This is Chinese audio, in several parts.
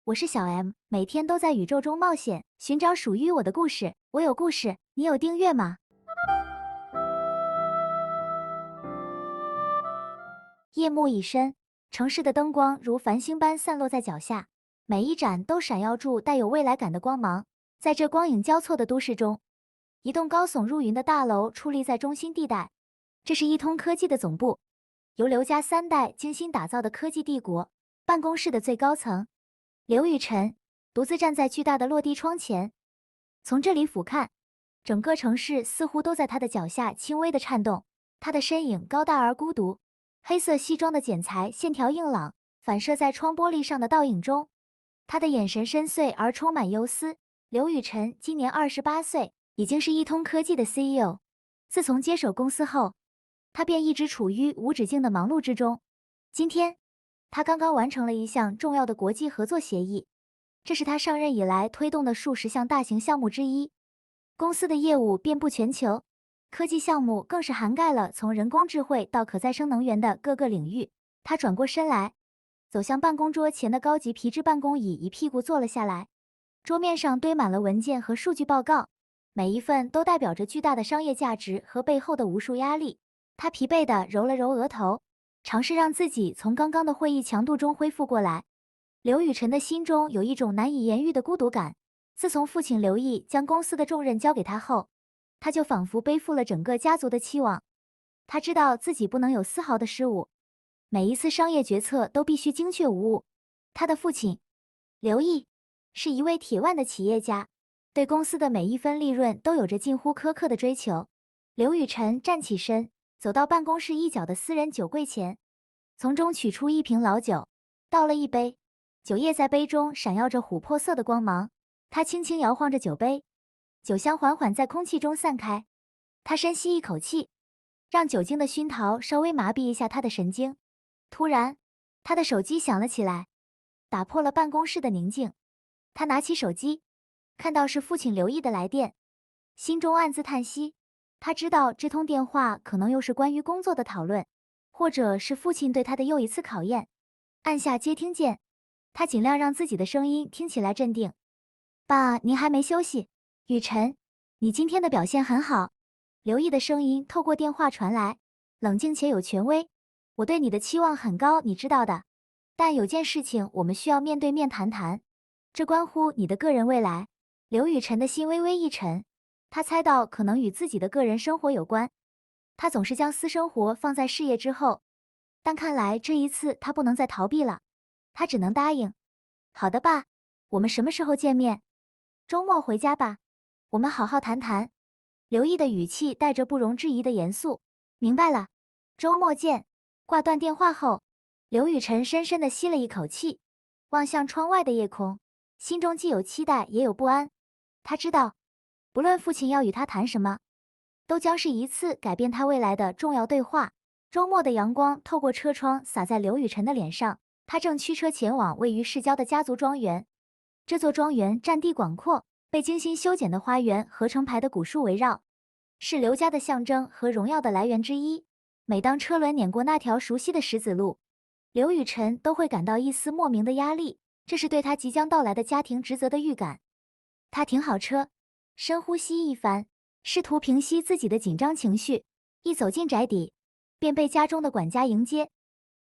我是小 M，每天都在宇宙中冒险，寻找属于我的故事。我有故事，你有订阅吗？夜幕已深，城市的灯光如繁星般散落在脚下，每一盏都闪耀出带有未来感的光芒。在这光影交错的都市中，一栋高耸入云的大楼矗立在中心地带。这是一通科技的总部，由刘家3代精心打造的科技帝国。办公室的最高层，刘雨辰独自站在巨大的落地窗前，从这里俯瞰，整个城市似乎都在他的脚下轻微的颤动。他的身影高大而孤独，黑色西装的剪裁线条硬朗，反射在窗玻璃上的倒影中。他的眼神深邃而充满忧思。刘雨辰今年28岁，已经是一通科技的 CEO。自从接手公司后，他便一直处于无止境的忙碌之中。今天，他刚刚完成了一项重要的国际合作协议，这是他上任以来推动的数十项大型项目之一。公司的业务遍布全球，科技项目更是涵盖了从人工智慧到可再生能源的各个领域。他转过身来，走向办公桌前的高级皮质办公椅，一屁股坐了下来。桌面上堆满了文件和数据报告，每一份都代表着巨大的商业价值和背后的无数压力。他疲惫地揉了揉额头，尝试让自己从刚刚的会议强度中恢复过来。刘雨辰的心中有一种难以言喻的孤独感。自从父亲刘毅将公司的重任交给他后，他就仿佛背负了整个家族的期望。他知道自己不能有丝毫的失误，每一次商业决策都必须精确无误。他的父亲刘毅是一位铁腕的企业家，对公司的每一分利润都有着近乎苛刻的追求。刘雨辰站起身，走到办公室一角的私人酒柜前，从中取出一瓶老酒，倒了一杯，酒液在杯中闪耀着琥珀色的光芒。他轻轻摇晃着酒杯，酒香缓缓在空气中散开。他深吸一口气，让酒精的熏陶稍微麻痹一下他的神经。突然，他的手机响了起来，打破了办公室的宁静。他拿起手机，看到是父亲刘毅的来电，心中暗自叹息。他知道这通电话可能又是关于工作的讨论，或者是父亲对他的又一次考验。按下接听键，他尽量让自己的声音听起来镇定。爸，您还没休息。雨辰，你今天的表现很好。刘毅的声音透过电话传来，冷静且有权威。我对你的期望很高，你知道的。但有件事情我们需要面对面谈谈，这关乎你的个人未来。刘雨辰的心微微一沉，他猜到可能与自己的个人生活有关。他总是将私生活放在事业之后，但看来这一次他不能再逃避了。他只能答应。好的，爸，我们什么时候见面？周末回家吧，我们好好谈谈。刘毅的语气带着不容置疑的严肃。明白了，周末见。挂断电话后，刘雨辰深深地吸了一口气，望向窗外的夜空，心中既有期待也有不安。他知道，不论父亲要与他谈什么，都将是一次改变他未来的重要对话。周末的阳光透过车窗洒在刘雨辰的脸上，他正驱车前往位于市郊的家族庄园。这座庄园占地广阔，被精心修剪的花园和成排的古树围绕，是刘家的象征和荣耀的来源之一。每当车轮碾过那条熟悉的石子路，刘雨辰都会感到一丝莫名的压力，这是对他即将到来的家庭职责的预感。他停好车，深呼吸一番，试图平息自己的紧张情绪。一走进宅邸，便被家中的管家迎接。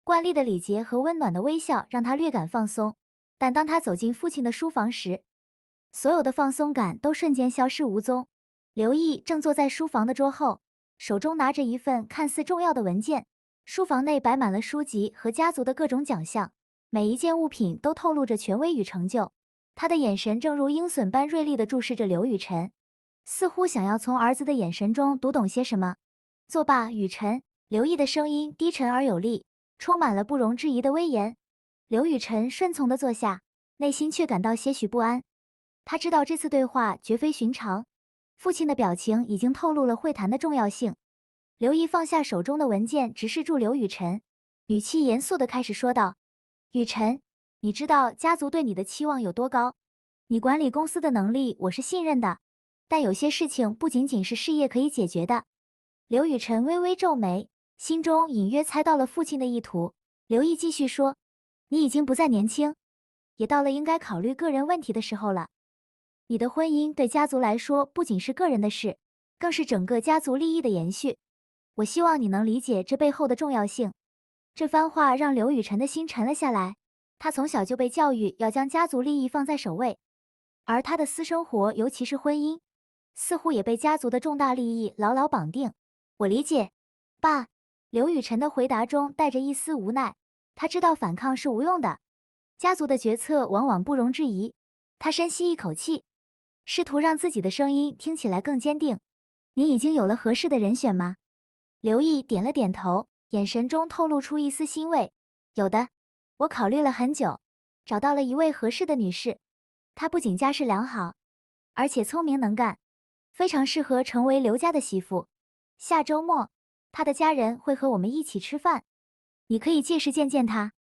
惯例的礼节和温暖的微笑让他略感放松，但当他走进父亲的书房时，所有的放松感都瞬间消失无踪。刘毅正坐在书房的桌后，手中拿着一份看似重要的文件。书房内摆满了书籍和家族的各种奖项，每一件物品都透露着权威与成就。他的眼神正如鹰隼般锐利地注视着刘雨辰，似乎想要从儿子的眼神中读懂些什么。作罢，雨辰。刘毅的声音低沉而有力，充满了不容置疑的威严。刘雨辰顺从地坐下，内心却感到些许不安。他知道这次对话绝非寻常，父亲的表情已经透露了会谈的重要性。刘毅放下手中的文件，直视住刘雨辰，语气严肃地开始说道：雨辰，你知道家族对你的期望有多高，你管理公司的能力我是信任的，但有些事情不仅仅是事业可以解决的。刘雨辰微微皱眉，心中隐约猜到了父亲的意图。刘毅继续说：你已经不再年轻，也到了应该考虑个人问题的时候了。你的婚姻对家族来说不仅是个人的事，更是整个家族利益的延续。我希望你能理解这背后的重要性。这番话让刘雨辰的心沉了下来。他从小就被教育要将家族利益放在首位，而他的私生活，尤其是婚姻，似乎也被家族的重大利益牢牢绑定。我理解，爸。刘雨辰的回答中带着一丝无奈，他知道反抗是无用的，家族的决策往往不容置疑。他深吸一口气，试图让自己的声音听起来更坚定。你已经有了合适的人选吗？刘毅点了点头，眼神中透露出一丝欣慰。有的，我考虑了很久，找到了一位合适的女士。她不仅家世良好，而且聪明能干，非常适合成为刘家的媳妇。下周末，她的家人会和我们一起吃饭，你可以届时见见她。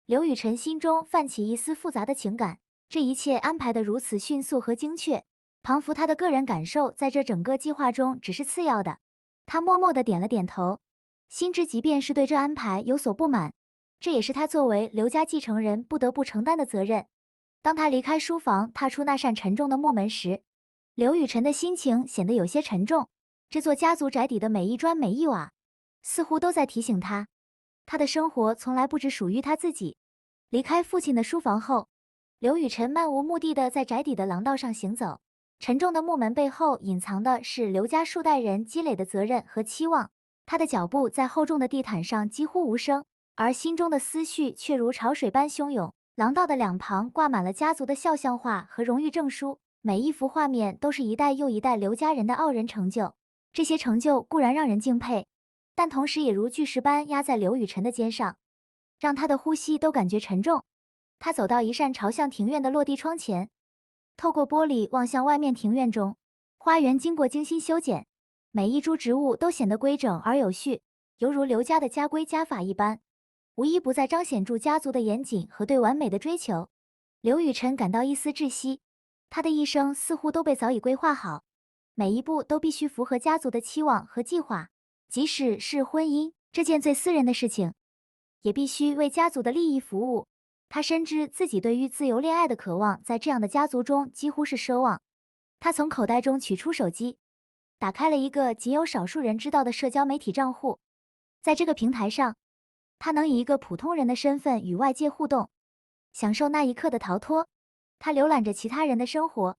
刘雨辰心中泛起一丝复杂的情感，这一切安排得如此迅速和精确，庞福他的个人感受在这整个计划中只是次要的。他默默地点了点头，心知即便是对这安排有所不满，这也是他作为刘家继承人不得不承担的责任。当他离开书房，踏出那扇沉重的木门时，刘雨辰的心情显得有些沉重。这座家族宅邸的每一砖每一瓦，似乎都在提醒他，他的生活从来不只属于他自己。离开父亲的书房后，刘雨辰漫无目的地在宅邸的廊道上行走。沉重的木门背后隐藏的是刘家数代人积累的责任和期望。他的脚步在厚重的地毯上几乎无声，而心中的思绪却如潮水般汹涌。廊道的两旁挂满了家族的肖像画和荣誉证书，每一幅画面都是一代又一代刘家人的傲人成就。这些成就固然让人敬佩，但同时也如巨石般压在刘雨辰的肩上，让他的呼吸都感觉沉重。他走到一扇朝向庭院的落地窗前，透过玻璃望向外面庭院中，花园经过精心修剪，每一株植物都显得规整而有序，犹如刘家的家规家法一般，无一不在彰显住家族的严谨和对完美的追求。刘雨辰感到一丝窒息，他的一生似乎都被早已规划好，每一步都必须符合家族的期望和计划，即使是婚姻这件最私人的事情，也必须为家族的利益服务。他深知自己对于自由恋爱的渴望在这样的家族中几乎是奢望。他从口袋中取出手机，打开了一个仅有少数人知道的社交媒体账户。在这个平台上，他能以一个普通人的身份与外界互动，享受那一刻的逃脱。他浏览着其他人的生活，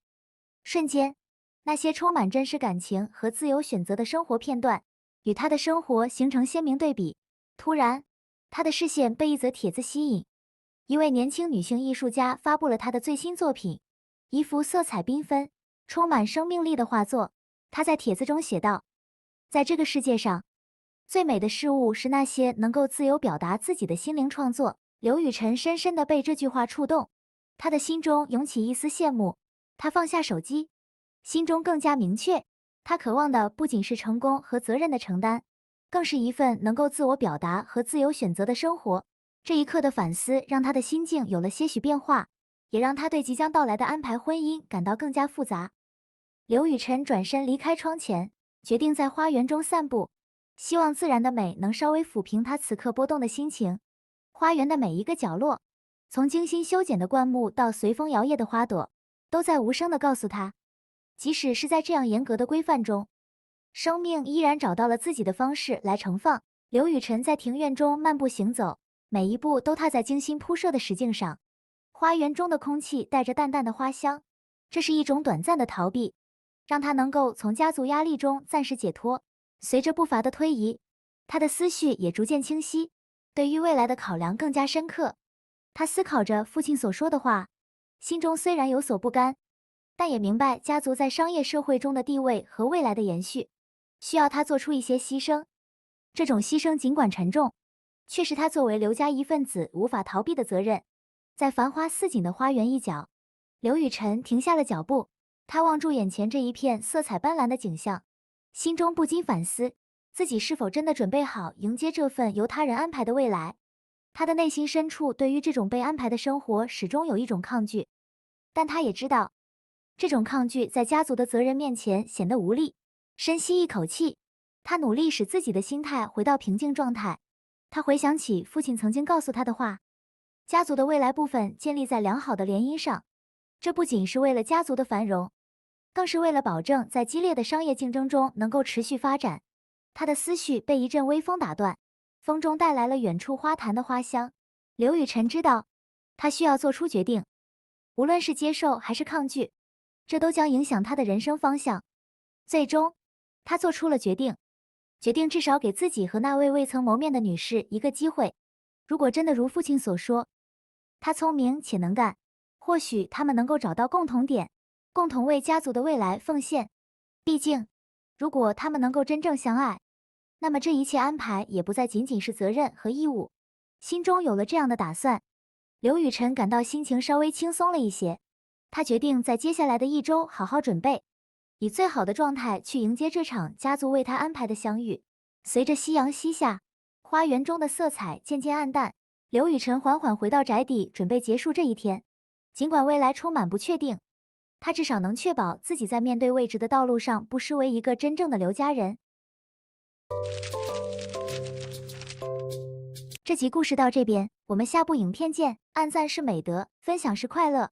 瞬间，那些充满真实感情和自由选择的生活片段，与他的生活形成鲜明对比。突然，他的视线被一则帖子吸引。一位年轻女性艺术家发布了她的最新作品，一幅色彩缤纷、充满生命力的画作。她在帖子中写道：“在这个世界上，最美的事物是那些能够自由表达自己的心灵创作。”刘雨辰深深地被这句话触动，他的心中涌起一丝羡慕。他放下手机，心中更加明确，他渴望的不仅是成功和责任的承担，更是一份能够自我表达和自由选择的生活。这一刻的反思让他的心境有了些许变化，也让他对即将到来的安排婚姻感到更加复杂。刘雨辰转身离开窗前，决定在花园中散步，希望自然的美能稍微抚平他此刻波动的心情。花园的每一个角落，从精心修剪的灌木到随风摇曳的花朵，都在无声地告诉他，即使是在这样严格的规范中，生命依然找到了自己的方式来盛放。刘雨辰在庭院中漫步行走，每一步都踏在精心铺设的石径上。花园中的空气带着淡淡的花香，这是一种短暂的逃避，让他能够从家族压力中暂时解脱。随着步伐的推移，他的思绪也逐渐清晰，对于未来的考量更加深刻。他思考着父亲所说的话，心中虽然有所不甘，但也明白家族在商业社会中的地位和未来的延续，需要他做出一些牺牲。这种牺牲尽管沉重，却是他作为刘家一份子无法逃避的责任。在繁花似锦的花园一角，刘雨辰停下了脚步，他望住眼前这一片色彩斑斓的景象，心中不禁反思，自己是否真的准备好迎接这份由他人安排的未来。他的内心深处对于这种被安排的生活始终有一种抗拒，但他也知道，这种抗拒在家族的责任面前显得无力。深吸一口气，他努力使自己的心态回到平静状态。他回想起父亲曾经告诉他的话，家族的未来部分建立在良好的联姻上，这不仅是为了家族的繁荣，更是为了保证在激烈的商业竞争中能够持续发展。他的思绪被一阵微风打断，风中带来了远处花坛的花香。刘雨辰知道，他需要做出决定，无论是接受还是抗拒，这都将影响他的人生方向。最终，他做出了决定，决定至少给自己和那位未曾谋面的女士一个机会。如果真的如父亲所说，他聪明且能干，或许他们能够找到共同点，共同为家族的未来奉献。毕竟，如果他们能够真正相爱，那么这一切安排也不再仅仅是责任和义务。心中有了这样的打算，刘雨辰感到心情稍微轻松了一些。他决定在接下来的一周好好准备，以最好的状态去迎接这场家族为他安排的相遇。随着夕阳西下，花园中的色彩渐渐暗淡，刘雨辰缓缓回到宅邸，准备结束这一天。尽管未来充满不确定，他至少能确保自己在面对未知的道路上不失为一个真正的刘家人。这集故事到这边，我们下部影片见。按赞是美德，分享是快乐。